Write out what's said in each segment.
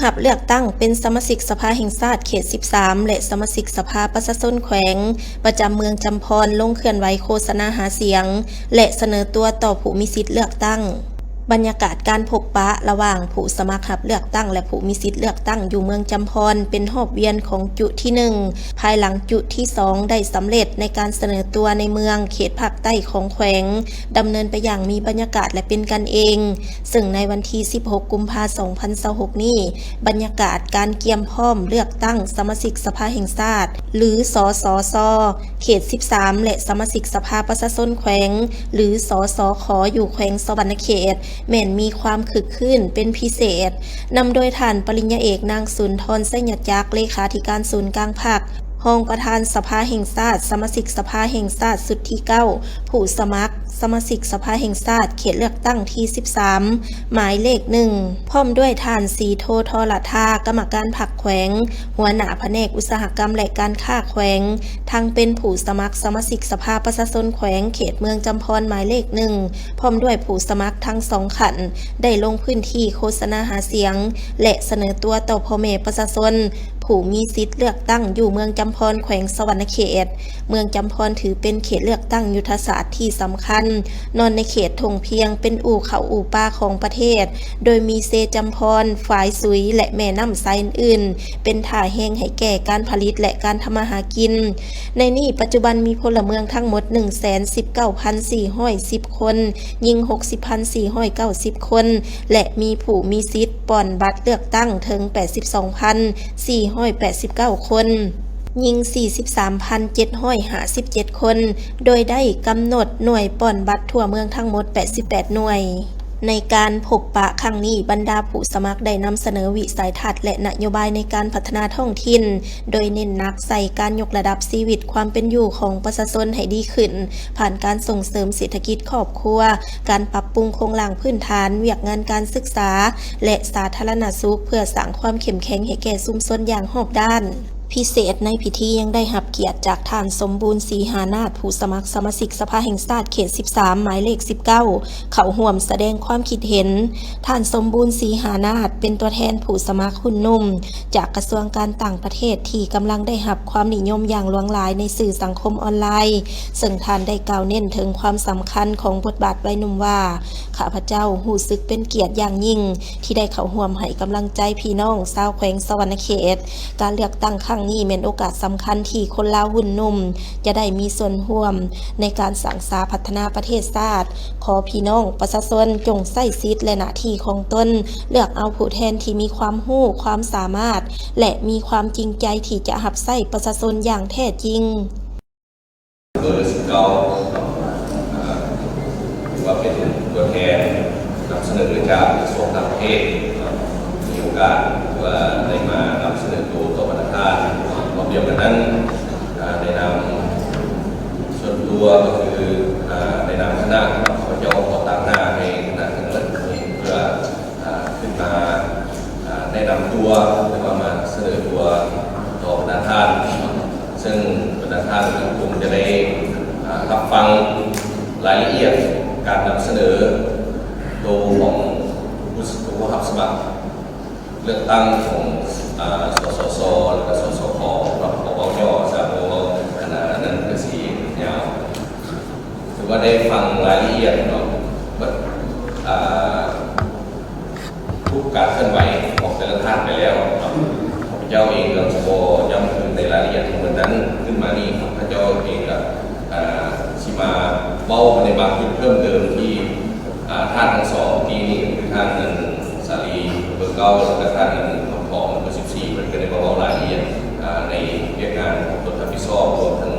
หับเลือกตั้งเป็นสมาชิกสภาแห่งชาติเขต 13 และสมาชิกสภาประชาชนแขวงประจำเมืองจำพรลงเคลื่อนไหวโฆษณาหาเสียงและเสนอตัวต่อผู้มีสิทธิ์เลือกตั้งบรรยากาศการพบปะระหว่างผู้สมัครหับเลือกตั้งและผู้มีสิทธิ์เลือกตั้งอยู่เมืองจำพรเป็นรอบเวียนของจุดที่ 1ภายหลังจุดที่ 2ได้สำเร็จในการเสนอตัวในเมืองเขตภาคใต้ของแขวงดำเนินไปอย่างมีบรรยากาศและเป็นกันเองซึ่งในวันที่ 16 กุมภาพันธ์ 2026 นี้บรรยากาศการเกียมพร้อมเลือกตั้งสมาชิกสภาแห่งชาติหรือสสสเขต 13 และสมาชิกสภาประชาชนแขวงหรือสสขอยู่แขวงสวรรณเขตแม่นมีความคึกคืนเป็นพิเศษนำโดยท่านปริญญาเอกนางสุนทรไสยจักรเลขาธิการศูนย์กลางภาครองประธานสภาแห่งชาติสมาชิกสภาแห่งชาติสุดที่ 9ผู้สมัครสมาชิกสภาแห่งชาติเขตเลือกตั้งที่ 13หมายเลข 1พร้อมด้วยท่านสีโททรธากรรมการพรรคแขวงหัวหน้าแผนกอุตสาหกรรมและการค้าแขวงทั้งเป็นผู้สมัครสมาชิกสภาประชาชนแขวงเขตเมืองจำพรหมายเลข 1พร้อมด้วยผู้สมัครทั้ง2ขันได้ลงพื้นที่โฆษณาหาเสียงและเสนอตัวต่อพ่อแม่ประชาชนผู้มีสิทธิ์เลือกตั้งอยู่เมืองจำพรแขวงสวรรณเขตเมืองจำพรถือเป็นเขตเลือกตั้งยุทธศาสตร์ที่สำคัญนอนในเขตทงเพียงเป็นอู่เขาอู่ป่าของประเทศโดยมีเซจำพรฝายสุยและแม่น้ำไซอื่นเป็นท่าแห้งให้แก่การผลิตและการทำมาหากินในนี้ปัจจุบันมีพลเมืองทั้งหมด 119,410 คนยิง 60,490 คนและมีผู้มีสิทธิ์ป่อนบัตรเลือกตั้งถึง 82,489 คนยิง 43,757 คนโดยได้กำหนดหน่วยป่อนบัตรทั่วเมืองทั้งหมด 88 หน่วยในการพบปะครั้งนี้บรรดาผู้สมัครได้นำเสนอวิสัยทัศน์และนโยบายในการพัฒนาท้องถิ่นโดยเน้นหนักใส่การยกระดับชีวิตความเป็นอยู่ของประชาชนให้ดีขึ้นผ่านการส่งเสริมเศรษฐกิจครอบครัวการปรับปรุงโครงสร้างพื้นฐานเวียกงานการศึกษาและสาธารณสุขเพื่อสร้างความเข้มแข็งให้แก่ชุมชนอย่างรอบด้านพิเศษในพิธียังได้รับเกียรติจากท่านสมบูรณ์ศรีหานาถผู้สมัครสมาชิกสภาแห่งชาติเขต 13 หมายเลข 19เข้าร่วมแสดงความคิดเห็นท่านสมบูรณ์ศรีหานาถเป็นตัวแทนผู้สมัครหุ่นนุ่มจากกระทรวงการต่างประเทศที่กำลังได้รับความนิยมอย่างหลวงหลายในสื่อสังคมออนไลน์ซึ่งท่านได้กล่าวเน้นถึงความสำคัญของบทบาทวัยหนุ่มว่าข้าพเจ้ารู้สึกเป็นเกียรติอย่างยิ่งที่ได้เข้าร่วมให้กำลังใจพี่น้องชาวแขวงสวรรณเขตการเลือกตั้งครั้งนี้เป็นโอกาสสำคัญที่คนลาวหุ่นนุ่มจะได้มีส่วนร่วมในการสร้างสรรค์พัฒนาประเทศชาติขอพี่น้องประชาชนจงใส่สิทธิ์และหน้าที่ของตนเลือกเอาผู้แทนที่มีความรู้ความสามารถและมีความจริงใจที่จะรับใช้ประชาชนอย่างแท้จริงเบอร์19ถือว่าเป็นตัวแทนนำเสนอจากกระทรวงต่างประเทศมีโอกาสว่าได้มานำเสนอตัวต่อประธานเดียวกันนั้นในนามส่วนตัวก็คือในนามคณะขอย้อนขอตามหน้าในคณะทั้งหมดเพื่อขึ้นมาแนะนำตัวแล้วก็มาเสนอตัวต่อประธานซึ่งประธานคงจะได้รับฟังรายละเอียดการนำเสนอตัวของผู้รับสมัครเลือกตั้งของสสสและก็สสขรับปปยสามโมขณะนั้นก็สียาวถือว่าได้ฟังรายละเอียดเนาะทุกการเคลื่อนไหวของแต่ละท่านไปแล้วพระเจ้าเองก็จะย้ำถึงในรายละเอียดของนั้นขึ้นมานี่พระเจ้าเองก็ชิมาเบ้าในบางจุดเพิ่มเติมที่ท่านทั้งสองที่นี่คือท่านนั้นสาลีเบอร์เก้าและท่านนั้นของเบอร์14มันก็ได้บอกรายละเอียดในเรื่องงานของตนทัพพิซอบรวมทั้ง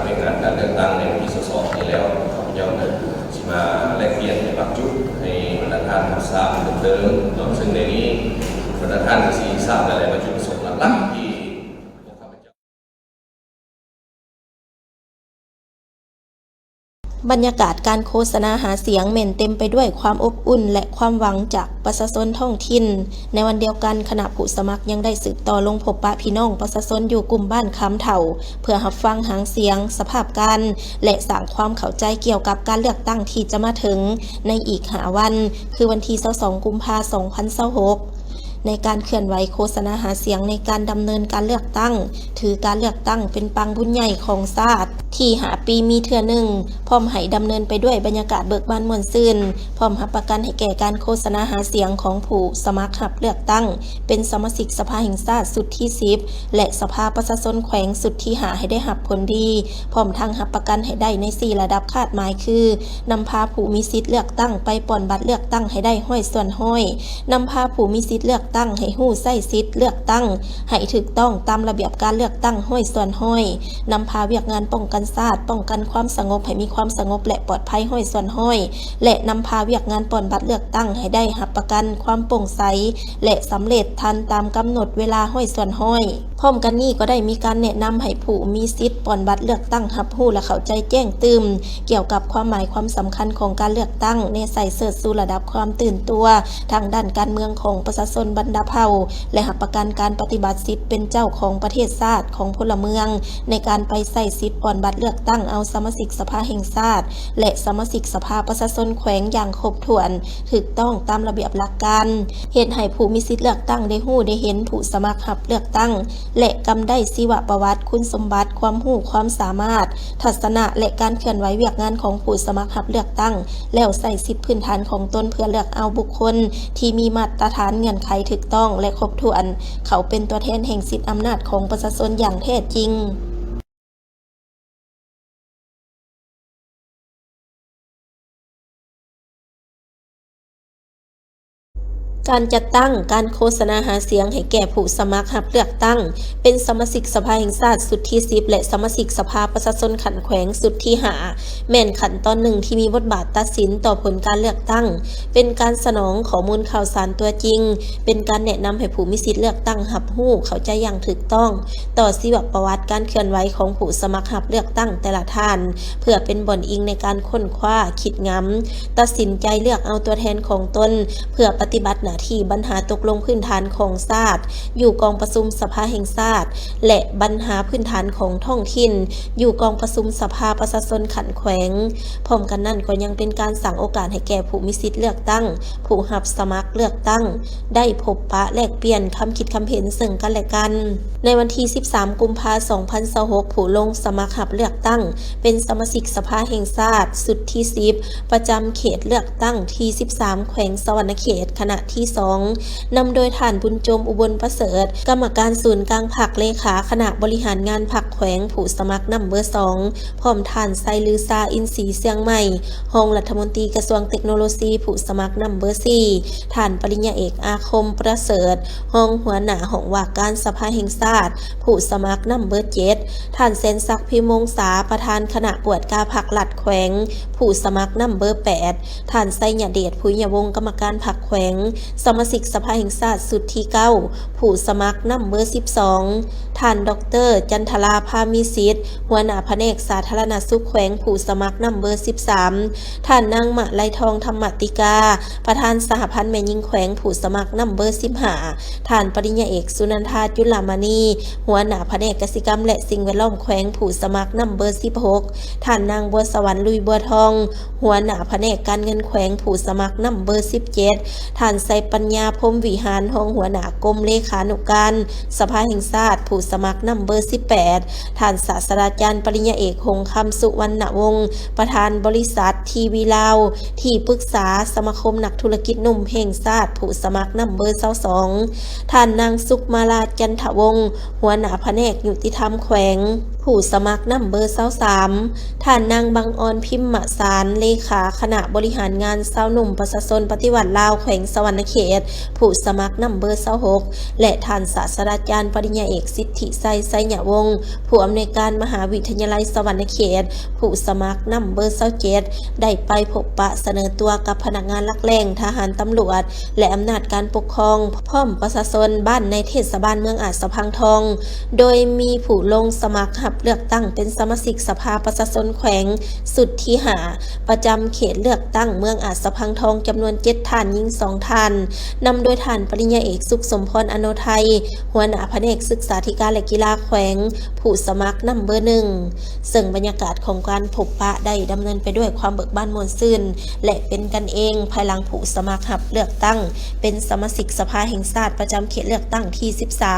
เรื่องงานการเลือกตั้งในวันที่22นี้แล้วพระเจ้าก็ชิมาแลกเปลี่ยนในบางจุดในบรรดาท่านทราบเพิ่มเติมซึ่งในนี้บรรดาท่านที่ทราบอะไรมาจุดประสงค์หลักๆที่บรรยากาศการโฆษณาหาเสียงเม่นเต็มไปด้วยความอบอุ่นและความหวังจากประชาชนท้องถิ่นในวันเดียวกันคณะผู้สมัครยังได้สืบต่อลงพบปะพี่น้องประชาชนอยู่กลุ่มบ้านคำเถ่าเพื่อรับฟังหางเสียงสภาพการและสร้างความเข้าใจเกี่ยวกับการเลือกตั้งที่จะมาถึงในอีก5 วันคือวันที่22 กุมภาพันธ์ 2026 ในการเคลื่อนไหวโฆษณาหาเสียงในการดำเนินการเลือกตั้งถือการเลือกตั้งเป็นปังบุญใหญ่ของชาติที่หาปีมีเทื่อหนึ่งพร้อมให้ดำเนินไปด้วยบรรยากาศเบิกบานม่วนซื่นพร้อมรับประกันให้แก่การโฆษณาหาเสียงของผู้สมัครรับเลือกตั้งเป็นสมาชิกสภาแห่งชาติสุดที่10และสภาประชาชนแขวงสุดที่5ให้ได้รับผลดีพร้อมทั้งรับประกันให้ได้ใน4ระดับคาดหมายคือนำพาผู้มีสิทธิ์เลือกตั้งไปป่อนบัตรเลือกตั้งให้ได้ห้อยส่วนห้อยนำพาผู้มีสิทธิ์เลือกตั้งให้ฮู้ใช้สิทธิ์เลือกตั้งให้ถูกต้องตามระเบียบการเลือกตั้งห้อยส่วนห้อยนำพาเวียกงานป้องกันชาติป้องกันความสงบให้มีความสงบและปลอดภัยห้อยส่วนห้อยและนำพาเวียกงานป่อนบัตรเลือกตั้งให้ได้รับประกันความโปร่งใสและสำเร็จทันตามกำหนดเวลาห้อยส่วนห้อยพร้อมกันนี้ก็ได้มีการแนะนำให้ผู้มีสิทธิ์ป่อนบัตรเลือกตั้งรับรู้และเข้าใจแจ้งตื่นเกี่ยวกับความหมายความสำคัญของการเลือกตั้งในใส่เสิร์ชสู่ระดับความตื่นตัวทางด้านการเมืองของประชาชนบรรดาเผ่าและรับประกันการปฏิบัติสิทธิ์เป็นเจ้าของประเทศชาติของพลเมืองในการไปใส่สิทธิ์ป่อนบัตรเลือกตั้งเอาสมาชิกสภาแห่งชาติและสมาชิกสภาประชาชนแขวงอย่างครบถ้วนถูกต้องตามระเบียบหลักการเฮ็ดให้ผู้มีสิทธิ์เลือกตั้งได้รู้ได้เห็นผู้สมัครรับเลือกตั้งและกำได้ชีวประวัติคุณสมบัติความรู้ความสามารถทัศนะและการเคลื่อนไหวเวียกงานของผู้สมัครรับเลือกตั้งแล้วใส่สิทธิพื้นฐานของตนเพื่อเลือกเอาบุคคลที่มีมาตรฐานเงื่อนไขถูกต้องและครบถ้วนเขาเป็นตัวแทนแห่งสิทธิอำนาจของประชาชนอย่างแท้จริงการจัดตั้งการโฆษณาหาเสียงให้แก่ผู้สมัครรับเลือกตั้งเป็นสมาชิกสภาแห่งชาติสุดที่10และสมาชิกสภาประชาชนขันแขวงสุดที่5แม่นขั้นตอนหนึ่งที่มีบทบาทตัดสินต่อผลการเลือกตั้งเป็นการสนองข้อมูลข่าวสารตัวจริงเป็นการแนะนำให้ผู้มีสิทธิ์เลือกตั้งรับรู้เข้าใจอย่างถูกต้องต่อชีวประวัติการเคลื่อนไหวของผู้สมัครรับเลือกตั้งแต่ละท่านเพื่อเป็นบ่อนอิงในการค้นคว้าคิดง้ำตัดสินใจเลือกเอาตัวแทนของตนเพื่อปฏิบัติหน้าที่ปัญหาตกลงพื้นฐานของชาติอยู่กองประชุมสภาแห่งชาติและปัญหาพื้นฐานของท้องถิ่นอยู่กองประชุมสภาประชาชนขันแขวงพร้อมกันนั้นก็ยังเป็นการสร้างโอกาสให้แก่ผู้มีสิทธิ์เลือกตั้งผู้รับสมัครเลือกตั้งได้พบปะแลกเปลี่ยนคำคิดคำเห็นซึ่งกันและกันในวันที่13กุมภาพันธ์2026ผู้ลงสมัครรับเลือกตั้งเป็นสมาชิกสภาแห่งชาติสุดที่10ประจำเขตเลือกตั้งที่13แขวงสวรรณเขตคณะที่2นำโดยท่านบุญจมอุบลประเสริฐกรรมการศูนย์กลางพรรคเลขาคณะบริหารงานพรรคแขวงผู้สมัครนำเบอร์2พร้อมท่านไซลือซาอินทรีเสียงใหม่รองรัฐมนตรีกระทรวงเทคโนโลยีผู้สมัครนำเบอร์4ท่านปริญญาเอกอาคมประเสริฐรองหัวหน้าหองว่าการสภาแห่งชาติผู้สมัครนำเบอร์7ท่านเซนศักดิ์พิมงษาประธานคณะปวดกาพรรคลัดแขวงผู้สมัครนำเบอร์8ท่านไซญเดชภูญยวงศ์กรรมการพรรคแขวงสมาชิกสภาแห่งชาติสุดที่9ผู้สมัครนำเบอร์12ท่านดร.จันทราภามีสิทธิ์หัวหน้าแผนกสาธารณสุขแขวงผู้สมัครนำเบอร์13ท่านนางมะไลทองธรรมติกาประธานสหพันธ์แม่หญิงแขวงผู้สมัครนำเบอร์15ท่านปริญญาเอกสุนันทาจุลามณีหัวหน้าแผนกกสิกรรมและสิ่งแวดล้อมแขวงผู้สมัครนำเบอร์16ท่านนางบัวสวรรค์ลุยบัวทองหัวหน้าแผนกการเงินแขวงผู้สมัครนำเบอร์17ท่านไซปัญญาพรหมวิหารรองหัวหน้ากรมเลขานุการสภาแห่งชาติผู้สมัครนำเบอร์18ท่านศาสตราจารย์ปริญญาเอกหงคำสุวรรณวงศ์ประธานบริษัททีวีลาวที่ปรึกษาสมาคมนักธุรกิจหนุ่มแห่งชาติผู้สมัครนำเบอร์22ท่านนางสุขมาลาจันทวงศ์หัวหน้าแผนกยุติธรรมแขวงผู้สมัครนำเบอร์23ท่านนางบังออนพิมมสารเลขาคณะบริหารงานชาวหนุ่มประชาชนปฏิวัติลาวแขวงสวรรณเขตผู้สมัครนำเบอร์26และท่านศาสตราจารย์ปริญญาเอกสิทธิไซไซญวงศ์ผู้อำนวยการมหาวิทยาลัยสวรรณเขตผู้สมัครนำเบอร์27ได้ไปพบปะเสนอตัวกับพนักงานหลักแหล่งทหารตำรวจและอำนาจการปกครองพร้อมประชาชนบ้านในเทศบาลเมืองอาจสะพังทองโดยมีผู้ลงสมัครรับ บเลือกตั้งเป็นสมาชิกสภาประชาชนแขวงสุดที่หาประจำเขตเลือกตั้งเมืองอาจสะพังทองจำนวน7ท่านยิง2ท่านนำโดยท่านปริญญาเอกสุขสมพรอโนไทยหัวหน้าแผนกศึกษาธิการและกีฬาแขวงผู้สมัครนำเบอร์1ซึ่งบรรยากาศของการพบปะได้ดำเนินไปด้วยความเบิกบานม่วนซื่นและเป็นกันเองภายหลังผู้สมัครรับเลือกตั้งเป็นสมาชิกสภาแห่งชาติประจำเขตเลือกตั้งที่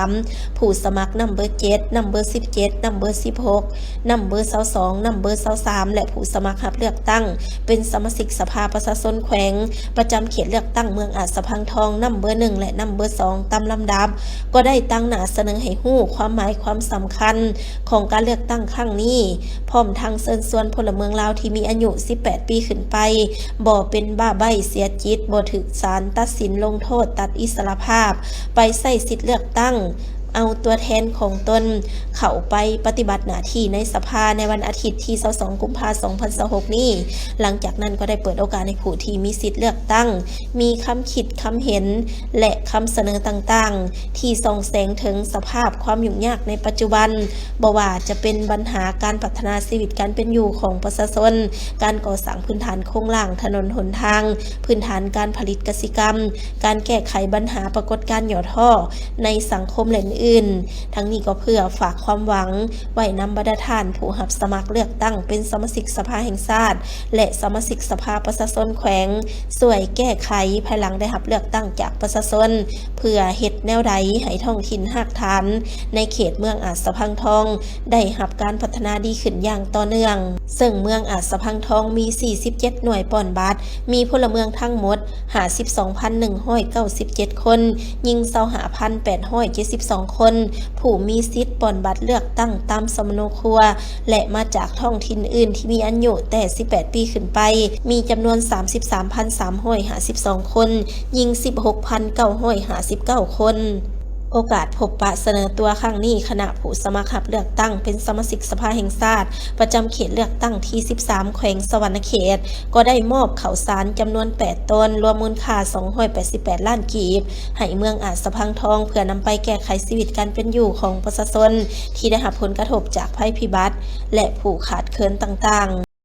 13ผู้สมัครนำเบอร์7นำเบอร์17นำเบอร์16นำเบอร์22นำเบอร์23และผู้สมัครรับเลือกตั้งเป็นสมาชิกสภาประชาชนแขวงประจำเขตเลือกตั้งเมืองอาจสะพังทองนำเบอร์1และนำเบอร์2ตามลำดับก็ได้ตั้งหน้าเสนอให้ฮู้ความหมายความสำคัญของการเลือกตั้งครั้งนี้พร้อมทั้งเชิญชวนพลเมืองลาวที่มีอายุ18ปีขึ้นไปบ่เป็นบ้าใบ้เสียจิตบ่ถูกศาลตัดสินลงโทษตัดอิสรภาพไปใช้สิทธิเลือกตั้งเอาตัวแทนของตนเข้าไปปฏิบัติหน้าที่ในสภาในวันอาทิตย์ที่22กุมภาพันธ์2026นี้หลังจากนั้นก็ได้เปิดโอกาสให้ผู้ที่มีสิทธิเลือกตั้งมีคำคิดคำเห็นและคำเสนอต่างๆที่ส่องแสงถึงสภาพความยุ่งยากในปัจจุบันบ่ว่าจะเป็นปัญหาการพัฒนาชีวิตการเป็นอยู่ของประชาชนการก่อสร้างพื้นฐานโครงสร้างถนนหนทางพื้นฐานการผลิตกสิกรรมการแก้ไขปัญหาปรากฏการณ์หย่อท่อในสังคมและอื่นทั้งนี้ก็เพื่อฝากความหวังไว้นำบรรดาท่านผู้รับสมัครเลือกตั้งเป็นสมาชิกสภาแห่งชาติและสมาชิกสภาประชาชนแขวงช่วยแก้ไขภายหลังได้รับเลือกตั้งจากประชาชนเพื่อเฮ็ดแนวใดให้ท้องถิ่นรากฐานในเขตเมืองอาจสะพังทองได้รับการพัฒนาดีขึ้นอย่างต่อเนื่องซึ่งเมืองอาจสะพังทองมี47หน่วยป้อนบัตรมีพลเมืองทั้งหมด52,197คนยิง25,872คนผู้มีสิทธิ์ป้อนบัตรเลือกตั้งตามสมโนครัวและมาจากท้องถิ่นอื่นที่มีอายุแต่18ปีขึ้นไปมีจำนวน33,352คนยิง16,959คนโอกาสพบปะเสนอตัวครั้งนี้คณะผู้สมัครรับเลือกตั้งเป็นสมาชิกสภาแห่งชาติประจำเขตเลือกตั้งที่13แขวงสวรรณเขตก็ได้มอบข้าวสารจำนวน8ตนรวมมูลค่า288ล้านกีบให้เมืองอาจสะพังทองเพื่อนำไปแก้ไขชีวิตการเป็นอยู่ของประชาชนที่ได้รับผลกระทบจากภัยพิบัติและผู้ขาดเคินต่างๆ